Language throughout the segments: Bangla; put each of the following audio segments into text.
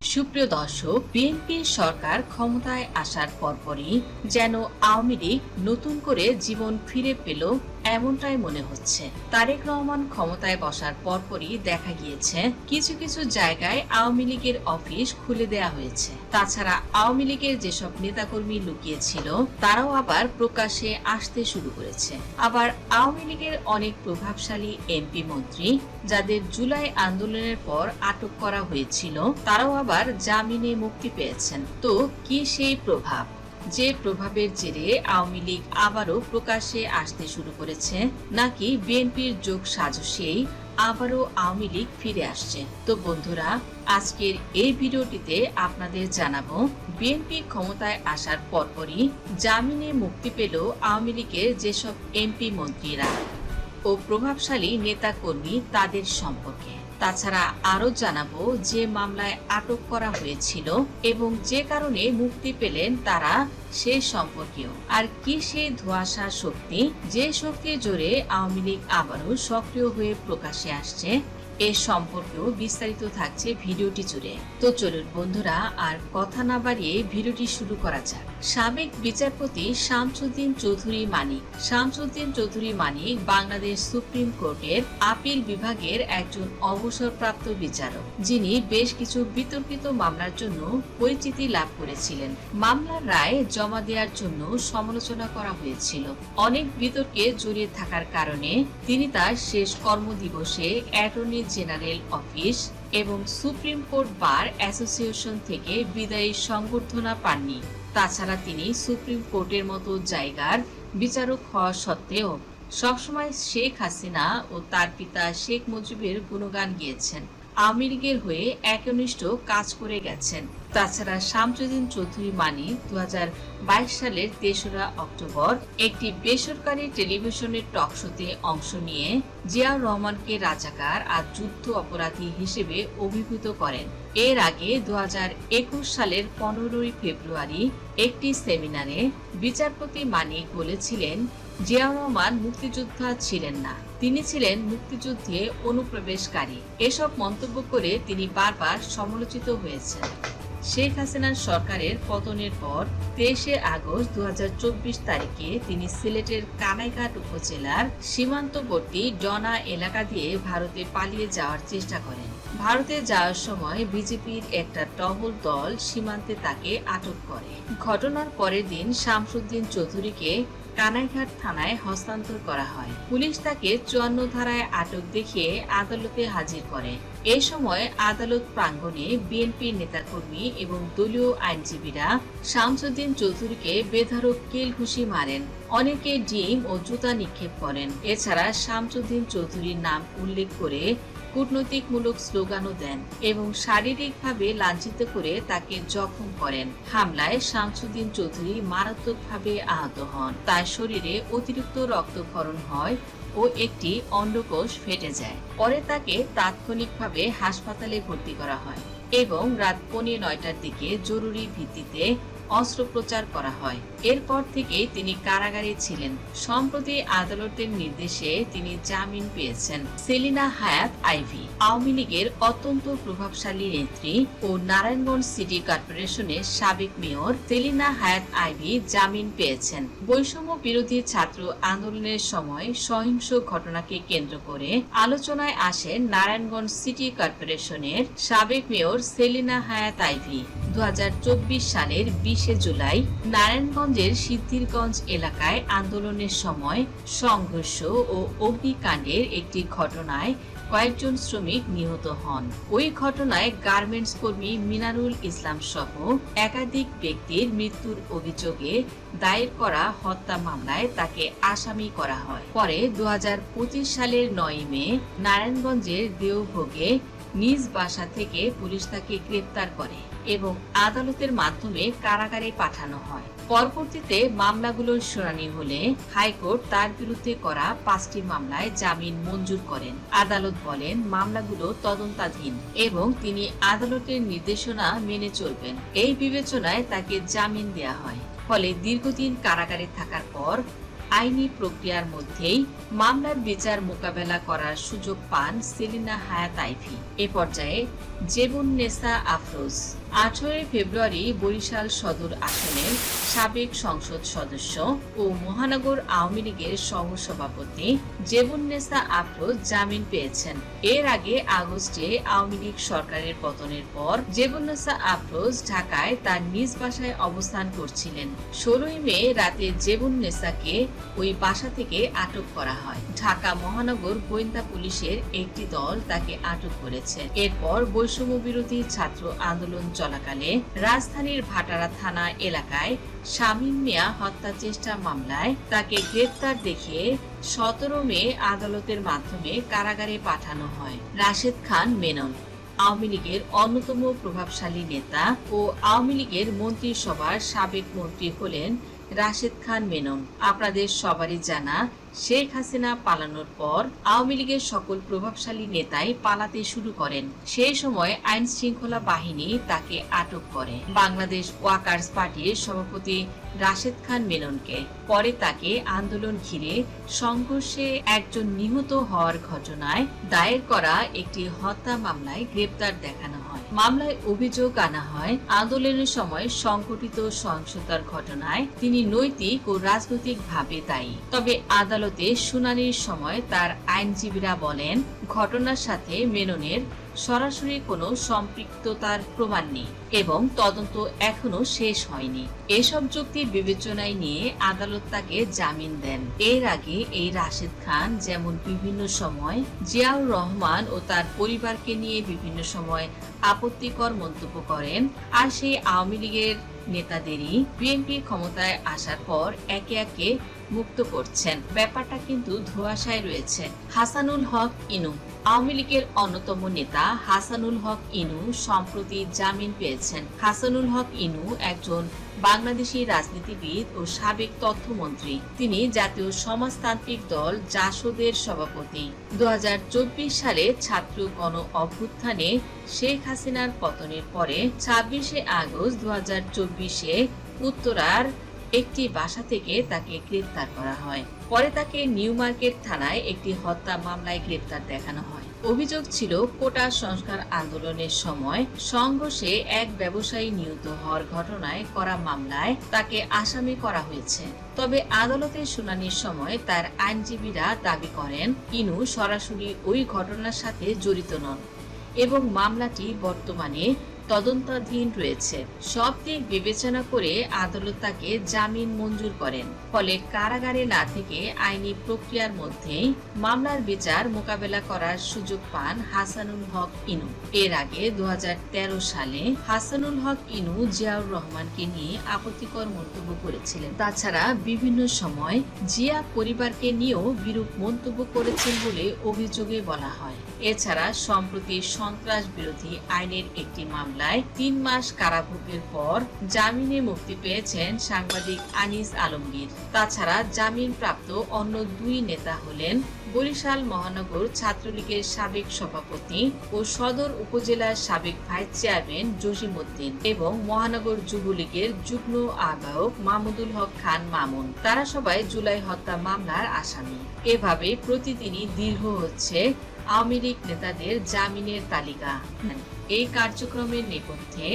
সুপ্রিয় দর্শক, বিএনপির সরকার ক্ষমতায় আসার পরপরই যেন আওয়ামী লীগ নতুন করে জীবন ফিরে পেল এমনটাই মনে হচ্ছে। তারেক রহমান ক্ষমতায় বসার পরপরই দেখা গিয়েছে কিছু কিছু জায়গায় আওয়ামী লীগের অফিস খুলে দেয়া হয়েছে। তাছাড়া আওয়ামী লীগের যেসব নেতাকর্মী লুকিয়েছিল তারাও আবার প্রকাশ্যে আসতে শুরু করেছে। আবার আওয়ামী লীগের অনেক প্রভাবশালী এমপি মন্ত্রী যাদের জুলাই আন্দোলনের পর আটক করা হয়েছিল তারাও আবার জামিনে মুক্তি পেয়েছেন। তো কি সেই প্রভাব, যে প্রভাবের জেরে আওয়ামী লীগ আবারও প্রকাশ্যে আসতে শুরু করেছে, নাকি বিএনপির যোগ সাজসেই আবারও আওয়ামী লীগ ফিরে আসছে? তো বন্ধুরা, আজকের এই ভিডিওটিতে আপনাদের জানাবো বিএনপি ক্ষমতায় আসার পরপরই জামিনে মুক্তি পেল আওয়ামী লীগের যেসব এমপি মন্ত্রীরা ও প্রভাবশালী নেতাকর্মী তাদের সম্পর্কে। তাছাড়া আরো জানাবো যে মামলায় আটক করা হয়েছিল এবং যে কারণে মুক্তি পেলেন তারা সে সম্পর্কেও। আর কি সেই ধোঁয়াশা শক্তি, যে শক্তির জোরে আওয়ামী লীগ আবারও সক্রিয় হয়ে প্রকাশ্যে আসছে, এ সম্পর্কেও বিস্তারিত থাকছে ভিডিওটি জুড়ে। তো চলুন বন্ধুরা, আর কথা না বাড়িয়ে ভিডিওটি শুরু করা যাক। সাবেক বিচারপতি শামসুদ্দিন চৌধুরী মানিক বাংলাদেশ সুপ্রিম কোর্টের আপিল বিভাগের একজন অবসরপ্রাপ্ত বিচারক, যিনি বেশ কিছু বিতর্কিত মামলার জন্য পরিচিতি লাভ করেছিলেন। মামলার রায় জমা দেওয়ার জন্য সমালোচনা করা হয়েছিল। অনেক বিতর্কে জড়িয়ে থাকার কারণে তিনি তার শেষ কর্মদিবসে অ্যাটর্নি জেনারেল অফিস এবং সুপ্রিম কোর্ট বার অ্যাসোসিয়েশন থেকে বিদায়ী সংবর্ধনা পাননি। তাছাড়া তিনি সুপ্রিম কোর্টের মতো জায়গার বিচারক হওয়া সত্ত্বেও সবসময় শেখ হাসিনা ও তার পিতা শেখ মুজিবের গুণগান গেয়েছেন। আওয়ামী লীগের হয়ে একনিষ্ঠ কাজ করে গেছেন। তাছাড়া শামসুদ্দিন চৌধুরী মানিক 2022 সালের 3রা অক্টোবর একটি বেসরকারি টেলিভিশনের টক শোতে অংশ নিয়ে জিয়াউর রহমানকে রাজাকার আর যুদ্ধ অপরাধী হিসেবে অভিভূত করেন। এর আগে 2021 সালের 15 ফেব্রুয়ারি একটি সেমিনারে বিচারপতি মানিক বলেছিলেন জিয়াউর রহমান মুক্তিযোদ্ধা ছিলেন না, তিনি ছিলেন মুক্তিযুদ্ধে অনুপ্রবেশকারী। এসব মন্তব্য করে তিনি বারবার সমালোচিত হয়েছেন। শেখ হাসিনার সরকারের পতনের পর 23 আগস্ট 2024 তারিখে তিনি সিলেটের কানাইঘাট উপজেলার সীমান্তবর্তী ডনা এলাকা দিয়ে ভারতে পালিয়ে যাওয়ার চেষ্টা করেন। ভারতে যাওয়ার সময় বিজেপির একটা টহল দল সীমান্তে তাকে আটক করে। ঘটনার পরের দিন শামসুদ্দিন চৌধুরীকে কানাইঘাট থানায় হস্তান্তর করা হয়। পুলিশ তাকে 54 ধারায় আটক দেখিয়ে আদালতে হাজির করে। এ সময় আদালত প্রাঙ্গণে বিএনপির নেতাকর্মী এবং দলীয় আইনজীবীরা শামসুদ্দিন চৌধুরীকে বেধড়ক কিল ঘুষি মারেন। অনেকে ডিম ও জুতা নিক্ষেপ করেন। এছাড়া শামসুদ্দিন চৌধুরীর নাম উল্লেখ করে কূটনৈতিকমূলক স্লোগানও দেন এবং শারীরিকভাবে লাঞ্ছিত করে তাকে জখম করেন। হামলায় শামসুদ্দিন চৌধুরী মারাত্মকভাবে আহত হন। তার শরীরে অতিরিক্ত রক্তক্ষরণ হয় ও একটি অন্ডকোষ ফেটে যায়। পরে তাকে তাৎক্ষণিকভাবে হাসপাতালে ভর্তি করা হয় এবং রাত 9:15টার দিকে জরুরি ভিত্তিতে অস্ত্রোপচার করা হয়। এরপর থেকে তিনি কারাগারে ছিলেন। সম্প্রতি আদালতের নির্দেশে তিনি জামিন পেয়েছেন। সেলিনা হায়াৎ আইভী, আওয়ামী লীগের অত্যন্ত প্রভাবশালী নেত্রী ও নারায়ণগঞ্জ সিটি কর্পোরেশনের সাবেক মেয়র সেলিনা হায়াৎ আইভী জামিন পেয়েছেন। বৈষম্য বিরোধী ছাত্র আন্দোলনের সময় সহিংস ঘটনাকে কেন্দ্র করে আলোচনায় আসেন নারায়ণগঞ্জ সিটি কর্পোরেশনের সাবেক মেয়র সেলিনা হায়াৎ আইভী। 2024 সালের 20 জুলাই নারায়ণগঞ্জের সিদ্ধিরগঞ্জ এলাকায় আন্দোলনের সময় সংঘর্ষ ও অগ্নিকাণ্ডের একটি ঘটনায় কয়েকজন শ্রমিক নিহত হন। ওই ঘটনায় গার্মেন্টস কর্মী মিনারুল ইসলাম সহ একাধিক ব্যক্তির মৃত্যুর অভিযোগে দায়ের করা হত্যা মামলায় তাকে আসামি করা হয়। পরে 2025 সালের 9 মে নারায়ণগঞ্জের দেওভোগে নিজ বাসা থেকে পুলিশ তাকে গ্রেপ্তার করে এবং আদালতের মাধ্যমে কারাগারে পাঠানো হয়। পরবর্তীতে মামলাগুলোর শুনানি হলে হাইকোর্ট তার বিরুদ্ধে করা 5টি মামলায় জামিন মঞ্জুর করেন। আদালত বলেন মামলাগুলো তদন্তাধীন এবং তিনি আদালতের নির্দেশনা মেনে চলবেন। এই বিবেচনায় তাকে জামিন দেয়া হয়। ফলে দীর্ঘদিন কারাগারে থাকার পর আইনি প্রক্রিয়ার মধ্যেই মামলার বিচার মোকাবেলা করার সুযোগ পান সেলিনা হায়াত আইভী। এ পর্যায়ে জেবুন্নেসা আফরোজ 18 ফেব্রুয়ারি বরিশাল সদর আসনের সাবেক সংসদ সদস্য ও মহানগর আওয়ামী লীগের সহসভাপতি জেবুন্নেসা আফরোজ জামিন পেয়েছেন। এর আগে আগস্টে আওয়ামী লীগ সরকারের পতনের পর জেবুন্নেসা আফরোজ ঢাকায় তার নিজ বাসায় অবস্থান করছিলেন। 16 মে রাতে জেবুন্নেসাকে ওই বাসা থেকে আটক করা হয়। ঢাকা মহানগর গোয়েন্দা পুলিশের একটি দল তাকে আটক করেছে। এরপর বৈষম্য বিরোধী ছাত্র আন্দোলন চলাকালে রাজধানীর ভাটারা থানা এলাকায় শামীম মিয়া হত্যা চেষ্টা মামলায় তাকে গ্রেফতার দেখিয়ে 17 মে আদালতের মাধ্যমে কারাগারে পাঠানো হয়। রাশেদ খান মেনন আওয়ামী লীগের অন্যতম প্রভাবশালী নেতা ও আওয়ামী লীগের মন্ত্রিসভার সাবেক মন্ত্রী হলেন রাশেদ খান মেনন। আপনাদের সবারই জানা, শেখ হাসিনা পালানোর পর আওয়ামী লীগের সকল প্রভাবশালী নেতাই পালাতে শুরু করেন। সেই সময় আইন শৃঙ্খলা বাহিনী তাকে আটক করে। বাংলাদেশ ওয়ার্কার্স পার্টির সভাপতি রাশেদ খান মেননকে পরে তাকে আন্দোলন ঘিরে সংঘর্ষে একজন নিহত হওয়ার ঘটনায় দায়ের করা একটি হত্যা মামলায় গ্রেপ্তার দেখানো হয়। মামলায় অভিযোগ আনা হয়, আন্দোলনের সময় সংঘটিত সহিংসতার ঘটনায় তিনি নৈতিক ও রাজনৈতিকভাবে দায়ী। তবে আদালতে শুনানির সময় তার আইনজীবীরা বলেন, ঘটনার সাথে মেননের সরাসরি কোনো সম্পৃক্ততার প্রমাণ নেই এবং তদন্ত এখনো শেষ হয়নি। এসব যুক্তি বিবেচনায় নিয়ে আদালত তাকে জামিন দেন। এর আগে এই রাশেদ খান যেমন বিভিন্ন সময় জিয়াউর রহমান ও তার পরিবারকে নিয়ে বিভিন্ন সময় আপত্তিকর মন্তব্য করেন, আর সেই আওয়ামী লীগের নেতাদেরই বিএনপি ক্ষমতায় আসার পর একে একে মুক্ত করছেন। ব্যাপারটা কিন্তু ধোঁয়াশায় রয়েছে। হাসানুল হক ইনু আওয়ামী লীগের অন্যতম নেতা হাসানুল হক ইনু সম্প্রতি জামিন পেয়েছেন। হাসানুল হক ইনু একজন বাংলাদেশী রাজনীতিবিদ ও সাবেক তথ্যমন্ত্রী। তিনি জাতীয় সমাজতান্ত্রিক দল জাসদের সভাপতি। 2024 সালে ছাত্র গণ অভ্যুত্থানে শেখ হাসিনার পতনের পরে 26 আগস্ট 2024-এ উত্তরার একটি বাসা থেকে তাকে গ্রেফতার করা হয়। পরে তাকে নিউ মার্কেট থানায় একটি হত্যা মামলায় গ্রেফতার দেখানো হয়। অভিযোগ ছিল, কোটা সংস্কার আন্দোলনের সময় সংঘর্ষে এক ব্যবসায়ী নিহত হওয়ার ঘটনায় করা মামলায় তাকে আসামি করা হয়েছে। তবে আদালতের শুনানির সময় তার আইনজীবীরা দাবি করেন, ইনু সরাসরি ওই ঘটনার সাথে জড়িত নন এবং মামলাটি বর্তমানে তদন্তাধীন রয়েছে। সব দিক বিবেচনা করে আদালত তাকে জামিন মঞ্জুর করেন। ফলে কারাগারে না থেকে আইনি প্রক্রিয়ার মধ্যেই মামলার বিচার মোকাবেলা করার সুযোগ পান হাসানুল হক ইনু। এর আগে 2013 সালে হাসানুল হক ইনু জিয়াউর রহমানকে নিয়ে আপত্তিকর মন্তব্য করেছিলেন। তাছাড়া বিভিন্ন সময় জিয়া পরিবারকে নিয়েও বিরূপ মন্তব্য করেছেন বলে অভিযোগে বলা হয়। এছাড়া সম্প্রতি সন্ত্রাস বিরোধী আইনের একটি মামলায় 3 মাস কারাভোগের পর জামিনে মুক্তি পেয়েছেন সাংবাদিক আনিস আলমগীর। তাছাড়া জামিন প্রাপ্ত অন্য 2 নেতা হলেন বরিশাল মহানগর ছাত্রলীগের সাবেক সভাপতি ও সদর উপজেলার সাবেক ভাইস চেয়ারম্যান জসিম উদ্দিন এবং মহানগর যুবলীগের যুগ্ম আহ্বায়ক মাহমুদুল হক খান মামুন। তারা সবাই জুলাই হত্যা মামলার আসামি। এভাবে প্রতিদিনই দীর্ঘ হচ্ছে আওয়ামী লীগ নেতাদের জামিনের তালিকা। এই কার্যক্রমের নেপথ্যে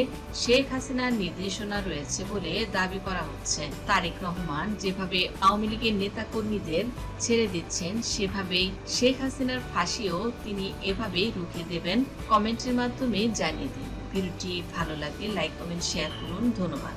শেখ হাসিনার নির্দেশনা রয়েছে বলে দাবি করা হচ্ছে। তারেক রহমান যেভাবে আওয়ামী লীগের নেতাকর্মীদের ছেড়ে দিচ্ছেন, সেভাবেই শেখ হাসিনার ফাঁসিও তিনি এভাবেই রুখে দেবেন। কমেন্টের মাধ্যমে জানিয়ে দিন। ভিডিওটি ভালো লাগলে লাইক, কমেন্ট, শেয়ার করুন। ধন্যবাদ।